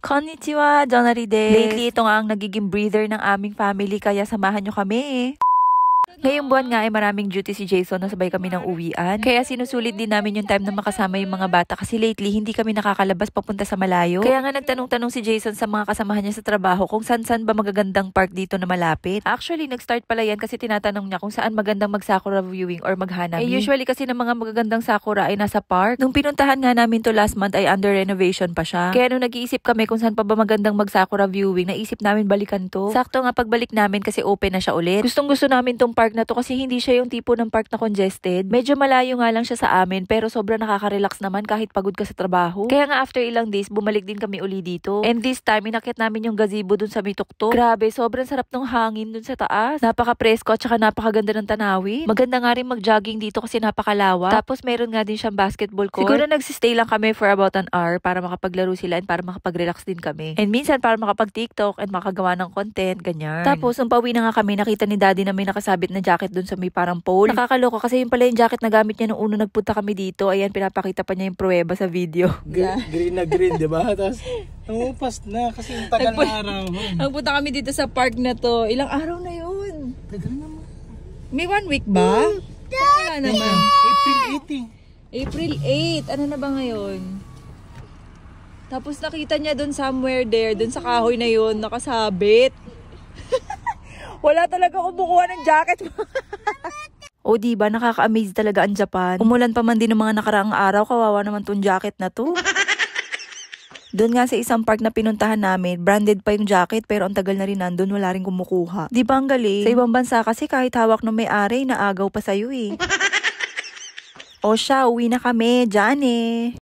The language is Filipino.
Konnichiwa, Jonari des. Lately, ito nga ang nagiging breather ng aming family, kaya samahan nyo kami. Ngayong buwan nga ay maraming duty si Jason na sabay kami ng uwian. Kaya sinusulit din namin yung time na makasama yung mga bata kasi lately hindi kami nakakalabas papunta sa malayo. Kaya nga nagtanong-tanong si Jason sa mga kasamahan niya sa trabaho kung saan ba magagandang park dito na malapit. Actually, nag-start pala yan kasi tinatanong niya kung saan magandang mag-sakura viewing or maghanami. Usually kasi ng mga magagandang sakura ay nasa park. Nung pinuntahan nga namin to last month ay under renovation pa siya. Kaya nung nag-iisip kami kung saan pa ba magandang mag-sakura viewing, naisip namin balikan to. Sakto nga pagbalik namin kasi open na siya ulit. Gustong-gusto namin tong park na to kasi hindi siya yung tipo ng park na congested. Medyo malayo nga lang siya sa amin pero sobrang nakaka-relax naman kahit pagod ka sa trabaho. Kaya nga after ilang days, bumalik din kami uli dito. And this time, inakyat namin yung gazebo dun sa may tuktok. Grabe, sobrang sarap ng hangin dun sa taas. Napaka-presko at saka napakaganda ng tanawin. Maganda nga rin mag-jogging dito kasi napakalawa. Tapos meron nga din siyang basketball court. Siguro nagsistay lang kami for about an hour para makapaglaro sila and para makapag-relax din kami. And minsan para makapag-TikTok and makagawa ng content, ganyan. Tapos, nung pauwi na nga kami, nakita ni Daddy na may nakasabit na jacket dun sa may parang pole. Nakakaloko kasi yung pala yung jacket na gamit niya nung una nagpunta kami dito. Ayan, pinapakita pa niya yung pruweba sa video. Green na green, di ba? Tapos, umupas na kasi yung tagal na araw. Nagpunta kami dito sa park na to. Ilang araw na yun? Tagal naman. May 1 week ba? Wala naman. April 18. April 8. Ano na ba ngayon? Tapos nakita niya dun somewhere there, dun sa kahoy na yun, nakasabit. Wala talaga kumukuha ng jacket. O diba, nakaka-amaze talaga ang Japan. Umulan pa man din ng mga nakaraang araw, kawawa naman tong jacket na to. Doon nga sa isang park na pinuntahan namin, branded pa yung jacket pero ang tagal na rin nandun, wala rin kumukuha. Di ba ang galing? Sa ibang bansa kasi kahit hawak ng may-ari, naagaw pa sa'yo eh. O siya, uwi na kami, Jane.